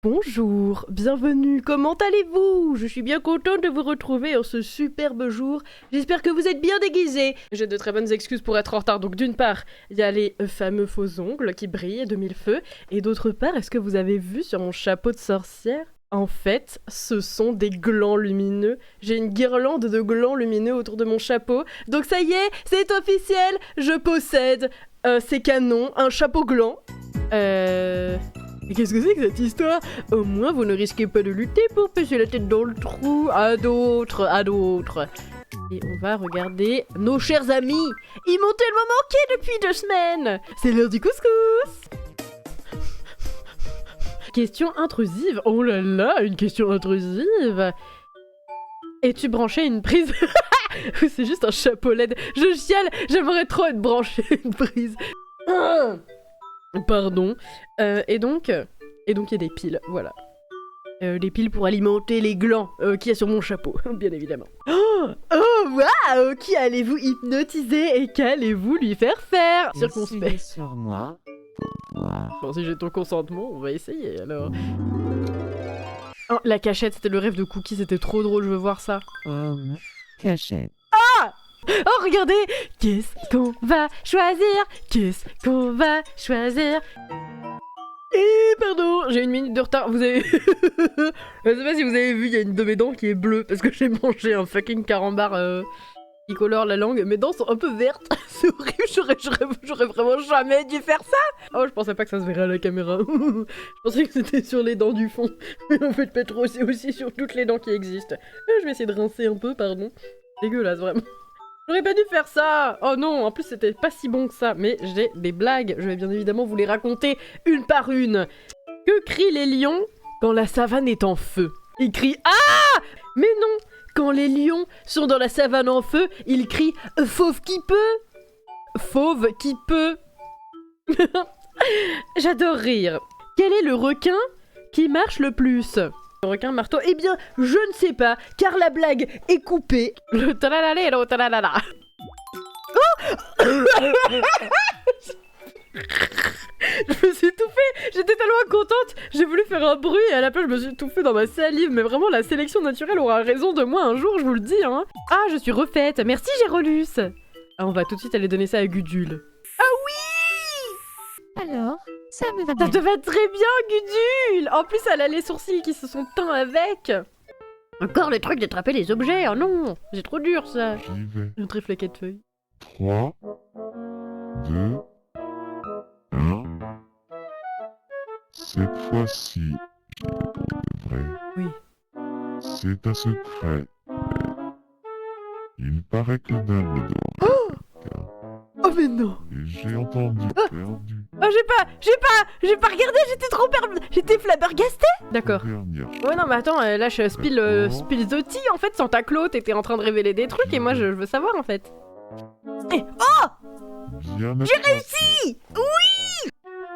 Bonjour, bienvenue, comment allez-vous? Je suis bien contente de vous retrouver en ce superbe jour. J'espère que vous êtes bien déguisés. J'ai de très bonnes excuses pour être en retard, donc d'une part, il y a les fameux faux ongles qui brillent de mille feux, et d'autre part, est-ce que vous avez vu sur mon chapeau de sorcière? En fait, ce sont des glands lumineux. J'ai une guirlande de glands lumineux autour de mon chapeau, donc ça y est, c'est officiel, je possède, c'est canon, un chapeau gland. Mais qu'est-ce que c'est que cette histoire? Au moins, vous ne risquez pas de lutter pour pêcher la tête dans le trou. À d'autres, à d'autres. Et on va regarder nos chers amis. Ils m'ont tellement manqué depuis 2 semaines. C'est l'heure du couscous. Question intrusive. Oh là là, une question intrusive. Es-tu branché à une prise? C'est juste un chapeau LED. Je chiale, j'aimerais trop être branché à une prise. Pardon. Et donc, il y a des piles, voilà. Des piles pour alimenter les glands qu'il y a sur mon chapeau, bien évidemment. Oh, waouh! Qui allez-vous hypnotiser et qu'allez-vous lui faire faire? Circonspect. Sur moi. Bon, si j'ai ton consentement, on va essayer, alors. Oh, la cachette, c'était le rêve de Cookie, c'était trop drôle, je veux voir ça. Cachette. Oh, regardez! Qu'est-ce qu'on va choisir? Qu'est-ce qu'on va choisir? Et pardon, j'ai 1 minute de retard, vous avez... Je sais pas si vous avez vu, il y a une de mes dents qui est bleue, parce que j'ai mangé un fucking carambar qui colore la langue. Mes dents sont un peu vertes, c'est horrible, j'aurais vraiment jamais dû faire ça! Oh, je pensais pas que ça se verrait à la caméra. Je pensais que c'était sur les dents du fond. Mais en fait, Petro, c'est aussi sur toutes les dents qui existent. Je vais essayer de rincer un peu, pardon. Dégueulasse, vraiment. J'aurais pas dû faire ça! Oh non, en plus c'était pas si bon que ça. Mais j'ai des blagues, je vais bien évidemment vous les raconter une par une. Que crient les lions quand la savane est en feu? Ils crient « Ah !» Mais non! Quand les lions sont dans la savane en feu, ils crient « Fauve qui peut !» Fauve qui peut. J'adore rire. Quel est le requin qui marche le plus? Le requin marteau? Eh bien, je ne sais pas, car la blague est coupée. Le talalala et le talalala. Oh Je me suis étouffée. J'étais tellement contente. J'ai voulu faire un bruit et à la place, je me suis étouffée dans ma salive. Mais vraiment, la sélection naturelle aura raison de moi un jour, je vous le dis. Hein. Ah, je suis refaite. Merci, Gérolus. Ah, on va tout de suite aller donner ça à Gudule. Ah oui! Alors, ça me va Ça bien. te va très bien, Gudule! En plus, elle a les sourcils qui se sont teints avec. Encore le truc d'attraper les objets, oh non! C'est trop dur, ça. J'y vais. Un triflaquet de feuilles. 3, 2, 1. Cette fois-ci, c'est vrai. Oui. C'est un secret. Il paraît que Dumbledore. Oh, mais non! Et j'ai entendu perdu Oh, j'ai pas regardé, j'étais trop j'étais flabbergastée! D'accord. la dernière Ouais, non, mais attends, là, je spill the tea, en fait, Santa Claus était en train de révéler des trucs, et moi, je veux savoir, en fait. Eh, oh! Bien J'ai réussi! Oui!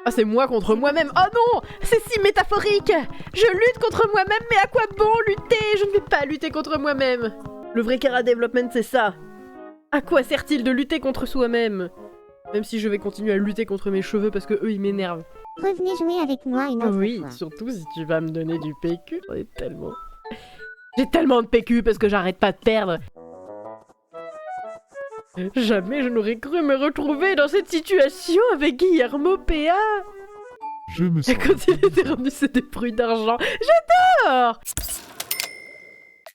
Ah, c'est moi contre moi-même. Oh non! C'est si métaphorique! Je lutte contre moi-même, mais à quoi bon lutter? Je ne vais pas lutter contre moi-même. Le vrai Cara Development, c'est ça. À quoi sert-il de lutter contre soi-même? Même si je vais continuer à lutter contre mes cheveux parce que eux, ils m'énervent. Revenez jouer avec moi une autre Oui, fois. surtout si tu vas me donner du PQ. J'en ai tellement. J'ai tellement de PQ parce que j'arrête pas de perdre. Jamais je n'aurais cru me retrouver dans cette situation avec Guillermo PA. Je me sens Quand il était revenu, c'était des fruits d'argent. J'adore!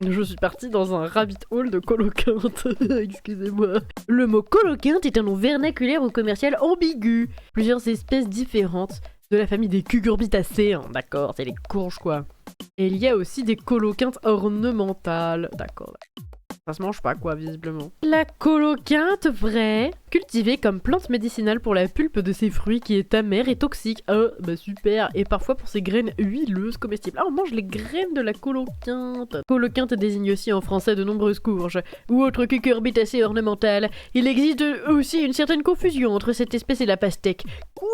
Je suis partie dans un rabbit hole de coloquinte. Excusez-moi. Le mot coloquinte est un nom vernaculaire ou commercial ambigu. Plusieurs espèces différentes de la famille des cucurbitacées. Hein, d'accord, c'est les courges quoi. Et il y a aussi des coloquintes ornementales. D'accord. Ça se mange pas quoi, visiblement. La coloquinte vraie, cultivée comme plante médicinale pour la pulpe de ses fruits qui est amère et toxique. Oh, bah super. Et parfois pour ses graines huileuses comestibles. Ah, on mange les graines de la coloquinte. Coloquinte désigne aussi en français de nombreuses courges ou autres cucurbitacées ornementales. Il existe aussi une certaine confusion entre cette espèce et la pastèque. Quoi?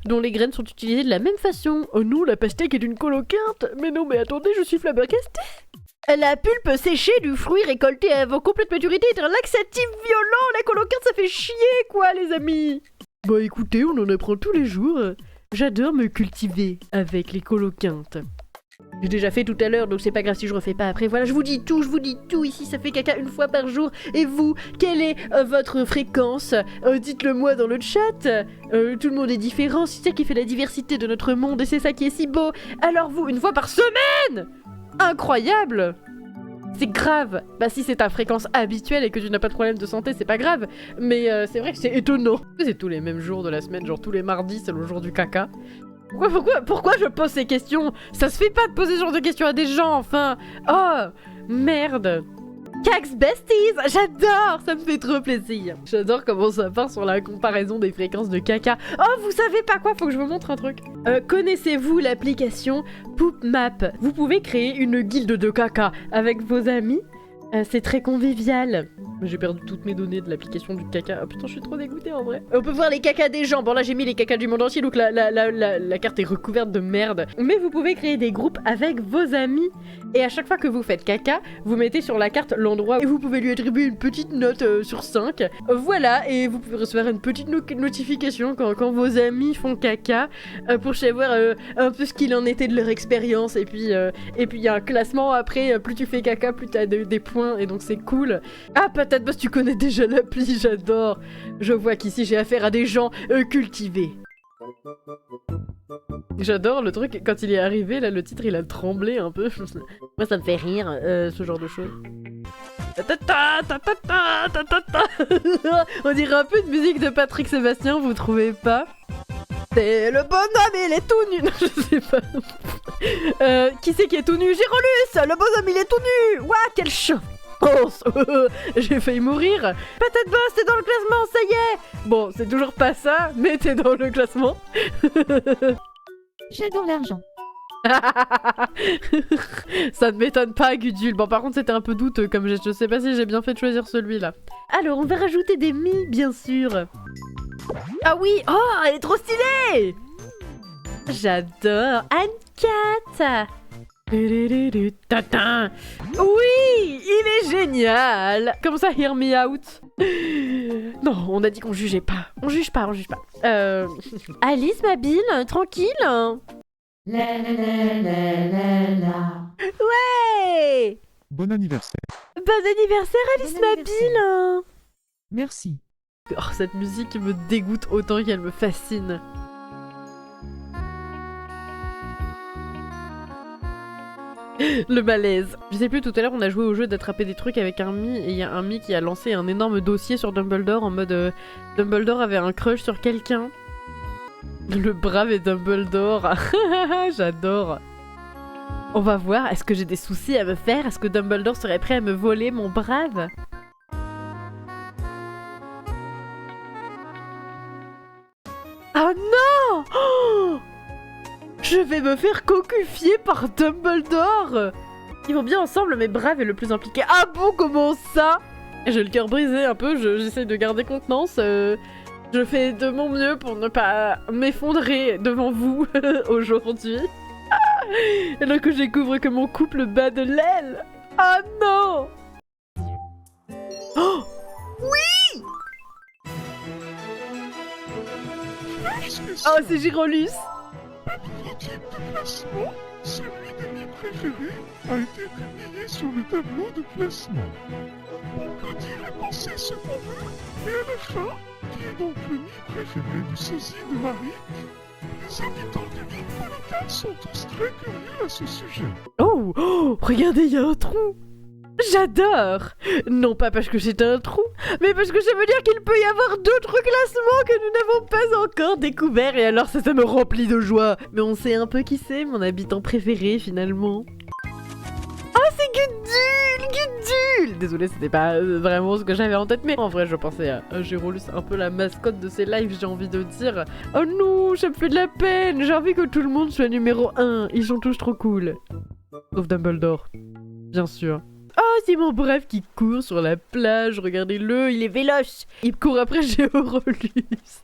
Dont les graines sont utilisées de la même façon. Oh non, la pastèque est une coloquinte. Mais non, mais attendez, je suis flabbergastée. La pulpe séchée du fruit récolté avant complète maturité est un laxatif violent. La coloquinte, ça fait chier, quoi, les amis. Bah écoutez, on en apprend tous les jours. J'adore me cultiver avec les coloquintes. J'ai déjà fait tout à l'heure, donc c'est pas grave si je refais pas après. Voilà, je vous dis tout ici, ça fait caca une fois par jour. Et vous, quelle est votre fréquence? Dites-le moi dans le chat. Tout le monde est différent, c'est ça qui fait la diversité de notre monde et c'est ça qui est si beau. Alors vous, une fois par semaine? Incroyable! C'est grave. Bah si c'est ta fréquence habituelle et que tu n'as pas de problème de santé, c'est pas grave. Mais c'est vrai que c'est étonnant. C'est tous les mêmes jours de la semaine, genre tous les mardis, c'est le jour du caca. Pourquoi je pose ces questions? Ça se fait pas de poser ce genre de questions à des gens, enfin. Oh, merde. Cax Besties, j'adore, ça me fait trop plaisir. J'adore comment ça part sur la comparaison des fréquences de caca. Oh, vous savez pas quoi, faut que je vous montre un truc. Connaissez-vous l'application Poop Map? Vous pouvez créer une guilde de caca avec vos amis. C'est très convivial. J'ai perdu toutes mes données de l'application du caca. Oh putain, je suis trop dégoûtée en vrai. On peut voir les cacas des gens. Bon là j'ai mis les cacas du monde entier, donc la carte est recouverte de merde. Mais vous pouvez créer des groupes avec vos amis. Et à chaque fois que vous faites caca, vous mettez sur la carte l'endroit et vous pouvez lui attribuer une petite note sur 5. Voilà, et vous pouvez recevoir une petite notification quand vos amis font caca pour savoir un peu ce qu'il en était de leur expérience. Et puis il y a un classement après, plus tu fais caca, plus t'as des points. Et donc c'est cool. Ah, Patate Boss, tu connais déjà l'appli, j'adore. Je vois qu'ici j'ai affaire à des gens cultivés. J'adore le truc, quand il est arrivé, là le titre il a tremblé un peu. Moi ça me fait rire, ce genre de choses. On dirait un peu une musique de Patrick Sébastien, vous trouvez pas? C'est le bonhomme, il est tout nu. Non, je sais pas. Qui c'est qui est tout nu? Gyrolus. Le bonhomme, il est tout nu. Ouah, quelle chance. J'ai failli mourir. Patate Boss, t'es dans le classement, ça y est. Bon, c'est toujours pas ça, mais t'es dans le classement. J'adore l'argent. Ça ne m'étonne pas, Gudule. Bon, par contre, c'était un peu douteux, comme je sais pas si j'ai bien fait de choisir celui-là. Alors, on va rajouter des mi, bien sûr. Ah oui, oh, elle est trop stylée. J'adore Anne-Cat. Oui, il est génial. Comment ça, hear me out? Non, on a dit qu'on jugeait pas. On juge pas. Alice, ma bille, tranquille. Ouais. Bon anniversaire. Bon anniversaire, Alice, Bon ma anniversaire. bille. Merci. Oh, cette musique me dégoûte autant qu'elle me fascine. Le malaise. Je sais plus, tout à l'heure on a joué au jeu d'attraper des trucs avec un Mi et il y a un Mi qui a lancé un énorme dossier sur Dumbledore en mode Dumbledore avait un crush sur quelqu'un. Le brave et Dumbledore. J'adore. On va voir, est-ce que j'ai des soucis à me faire? Est-ce que Dumbledore serait prêt à me voler mon brave? Oh non! Oh, je vais me faire cocufier par Dumbledore! Ils vont bien ensemble, mais Brave est le plus impliqué. Ah bon, comment ça? J'ai le cœur brisé un peu, j'essaie de garder contenance. Je fais de mon mieux pour ne pas m'effondrer devant vous aujourd'hui. Alors que je découvre que mon couple bat de l'aile. Ah non! Oh! Oui! Oh, c'est Gyrolus! Type de classement, celui de mes préférés a été publié sur le tableau de classement. On peut dire et penser ce qu'on veut, mais à la fin, qui est donc le nid préféré du sosie de Marie, les habitants du nid Colocal sont tous très curieux à ce sujet. Oh, oh, regardez, il y a un trou. J'adore. Non pas parce que c'est un trou, mais parce que ça veut dire qu'il peut y avoir d'autres classements que nous n'avons pas encore découverts et alors ça me remplit de joie. Mais on sait un peu qui c'est, mon habitant préféré finalement. Oh, c'est Gudule. Désolée, c'était pas vraiment ce que j'avais en tête, mais en vrai je pensais à Gyrolus, un peu la mascotte de ces lives, j'ai envie de dire. Oh non, ça me fait de la peine, j'ai envie que tout le monde soit numéro 1, ils sont tous trop cool. Sauf Dumbledore, bien sûr. Oh, c'est mon brave qui court sur la plage, regardez-le, il est véloce. Il court après Gyrolus.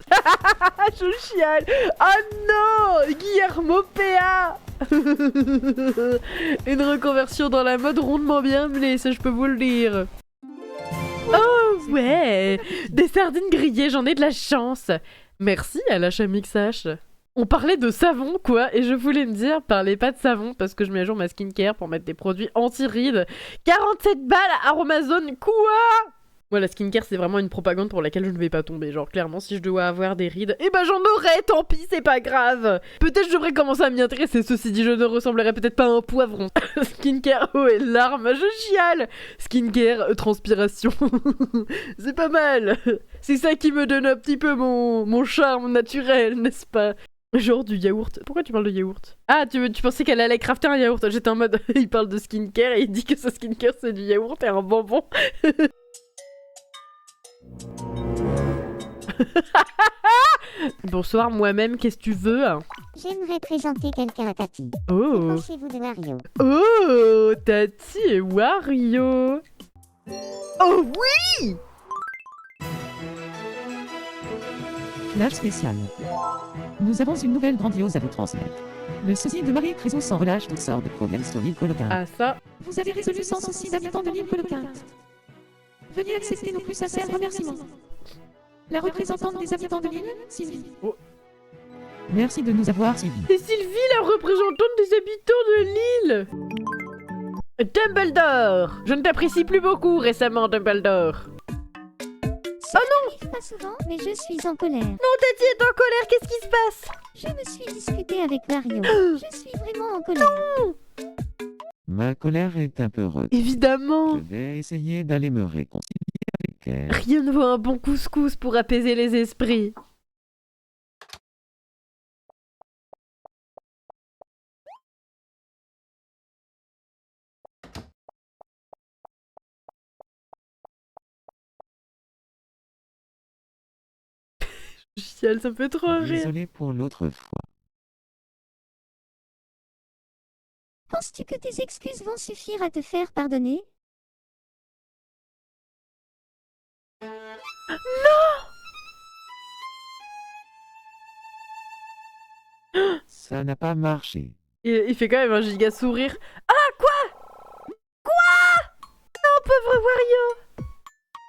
Je chiale. Oh non, Guillermo PA. Une reconversion dans la mode rondement bien menée, ça je peux vous le dire. Oh ouais, des sardines grillées, j'en ai de la chance. Merci à la Chamixache. On parlait de savon, quoi, et je voulais me dire, parlez pas de savon, parce que je mets à jour ma skincare pour mettre des produits anti-rides. 47 balles à Amazon, quoi? Moi, la skincare, c'est vraiment une propagande pour laquelle je ne vais pas tomber. Genre, clairement, si je dois avoir des rides, eh ben j'en aurai, tant pis, c'est pas grave. Peut-être je devrais commencer à m'y intéresser, ceci dit, je ne ressemblerai peut-être pas à un poivron. Skincare, eau et larmes, je chiale. Skincare, transpiration. C'est pas mal. C'est ça qui me donne un petit peu mon charme naturel, n'est-ce pas? Genre du yaourt. Pourquoi tu parles de yaourt? Ah, tu pensais qu'elle allait crafter un yaourt. J'étais en mode, il parle de skincare et il dit que sa skincare c'est du yaourt et un bonbon. Bonsoir, moi-même, qu'est-ce que tu veux? J'aimerais présenter quelqu'un à Tati. Oh. Pensez-vous de Wario? Oh, Tati et Wario. Oh oui! Flash spécial. Nous avons une nouvelle grandiose à vous transmettre. Le sosie de Marie résout sans relâche toutes sortes de problèmes sur l'île Coloquinte. Ah ça. Vous avez résolu sans souci d'habitants de l'île Coloquinte. Veuillez accepter nos plus sincères remerciements. La représentante des habitants de l'île, Sylvie. Oh. Merci de nous avoir suivis. C'est Sylvie, la représentante des habitants de l'île. Dumbledore. Je ne t'apprécie plus beaucoup récemment, Dumbledore. Ça n'arrive pas souvent, mais je suis en colère. Non, Tati est en colère, qu'est-ce qui se passe? Je me suis disputée avec Wario. Je suis vraiment en colère. Ma colère est un peu rude. Évidemment. Je vais essayer d'aller me réconcilier avec elle. Rien ne vaut un bon couscous pour apaiser les esprits. Je chiale, ça me fait trop rire. Désolé pour l'autre fois. Penses-tu que tes excuses vont suffire à te faire pardonner? Ça n'a pas marché. Il fait quand même un giga sourire. Ah, quoi? Non, pauvre Wario.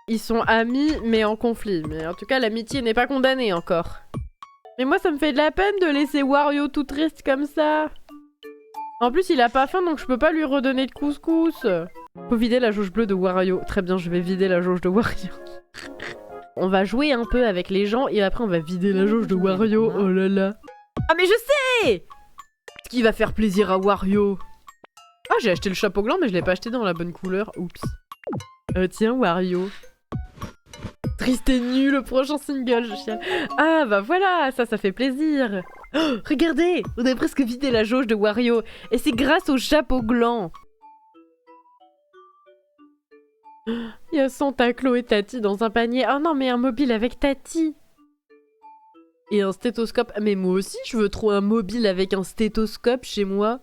Ils sont amis, mais en conflit. Mais en tout cas, l'amitié n'est pas condamnée encore. Mais moi, ça me fait de la peine de laisser Wario tout triste comme ça. En plus, il a pas faim, donc je peux pas lui redonner de couscous. Faut vider la jauge bleue de Wario. Très bien, je vais vider la jauge de Wario. On va jouer un peu avec les gens, et après on va vider la jauge de Wario. Oh là là. Ah mais je sais! Ce qui va faire plaisir à Wario. Ah, j'ai acheté le chapeau gland, mais je l'ai pas acheté dans la bonne couleur. Oups. Tiens, Wario. Triste et nul, le prochain single, je chiale. Ah, bah voilà, ça fait plaisir. Oh, regardez, on a presque vidé la jauge de Wario. Et c'est grâce au chapeau gland. Il y a Santa Claus et Tati dans un panier. Oh non, mais un mobile avec Tati. Et un stéthoscope. Mais moi aussi, je veux trop un mobile avec un stéthoscope chez moi.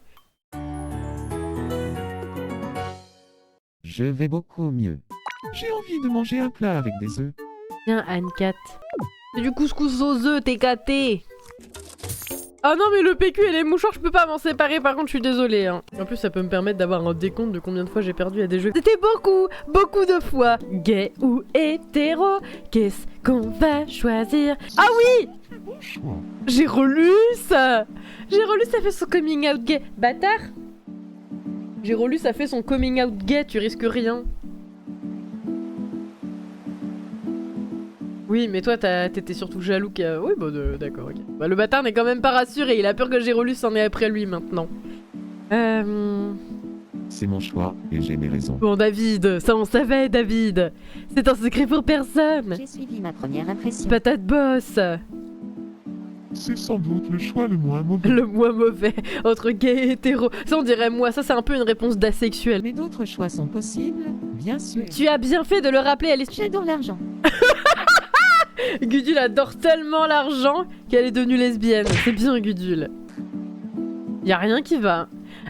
Je vais beaucoup mieux. J'ai envie de manger un plat avec des œufs. Tiens, Anne-Cat. C'est du couscous aux œufs, t'es gâté. Ah non, mais le PQ et les mouchoirs, je peux pas m'en séparer, par contre, je suis désolée. Hein. En plus, ça peut me permettre d'avoir un décompte de combien de fois j'ai perdu à des jeux. C'était beaucoup de fois. Gay ou hétéro, qu'est-ce qu'on va choisir? Ah oui! Bon choix. J'ai relu ça! Ça fait son coming out gay. Bâtard! J'ai relu ça fait son coming out gay, tu risques rien. Oui, mais toi, t'étais surtout jaloux qu'à... Oui, bah d'accord, ok. Bah, le bâtard n'est quand même pas rassuré, il a peur que j'ai relu s'en est après lui, maintenant. C'est mon choix et j'ai mes raisons. Bon, David, ça on savait, David. C'est un secret pour personne. J'ai suivi ma première impression. Patate boss. C'est sans doute le choix le moins mauvais. Le moins mauvais, entre gay et hétéro. Ça, on dirait moi, ça c'est un peu une réponse d'asexuel. Mais d'autres choix sont possibles, bien sûr. Tu as bien fait de le rappeler, Alice. J'adore l'argent. Gudule adore tellement l'argent qu'elle est devenue lesbienne. C'est bien, Gudule. Y'a rien qui va.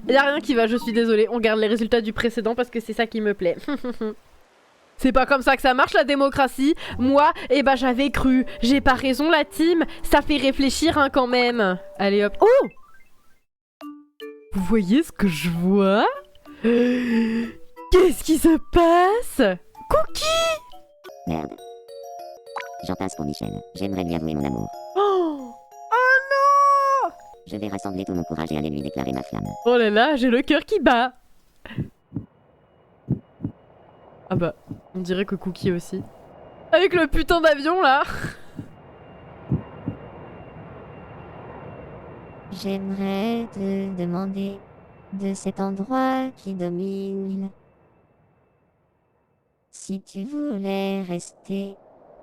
Je suis désolée. On garde les résultats du précédent parce que c'est ça qui me plaît. C'est pas comme ça que ça marche la démocratie. Moi, eh ben j'avais cru. J'ai pas raison la team. Ça fait réfléchir hein, quand même. Allez hop. Oh! Vous voyez ce que je vois? Qu'est-ce qui se passe? Cookie! Merde. J'en passe pour Michel. J'aimerais lui avouer mon amour. Oh! Oh Je vais rassembler tout mon courage et aller lui déclarer ma flamme. Oh là là, j'ai le cœur qui bat. Ah bah, on dirait que Cookie aussi. Avec le putain d'avion là. J'aimerais te demander de cet endroit qui domine l'île. Si tu voulais rester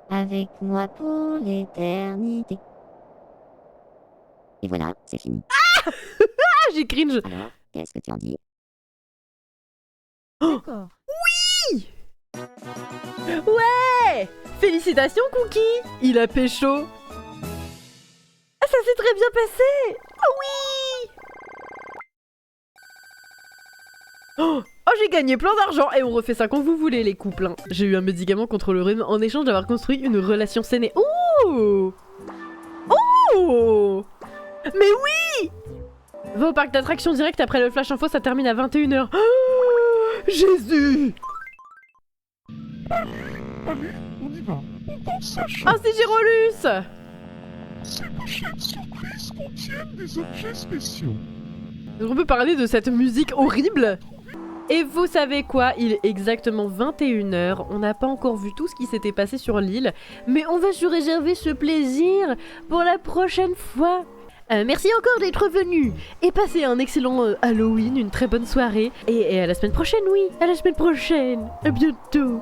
avec moi pour l'éternité. Et voilà, c'est fini. Ah, j'ai cringe. Alors, qu'est-ce que tu en dis? D'accord. Ouais. Félicitations Cookie. Il a pécho. Ah, ça s'est très bien passé. Oh oui. Oh, j'ai gagné plein d'argent. Et on refait ça quand vous voulez les couples, hein. J'ai eu un médicament contre le rhume en échange d'avoir construit une relation saine et... Oh. Oh. Mais oui. Va au parc d'attractions direct après le flash info, ça termine à 21h. Oh, Jésus. Allez, on y va. On pense à Ah, c'est Gyrolus. Ces prochaines surprises contiennent des objets spéciaux. On peut parler de cette musique horrible. Et vous savez quoi, il est exactement 21h, on n'a pas encore vu tout ce qui s'était passé sur l'île, mais on va se réserver ce plaisir pour la prochaine fois. Merci encore d'être venu et passez un excellent Halloween, une très bonne soirée et à la semaine prochaine, oui, à la semaine prochaine, à bientôt.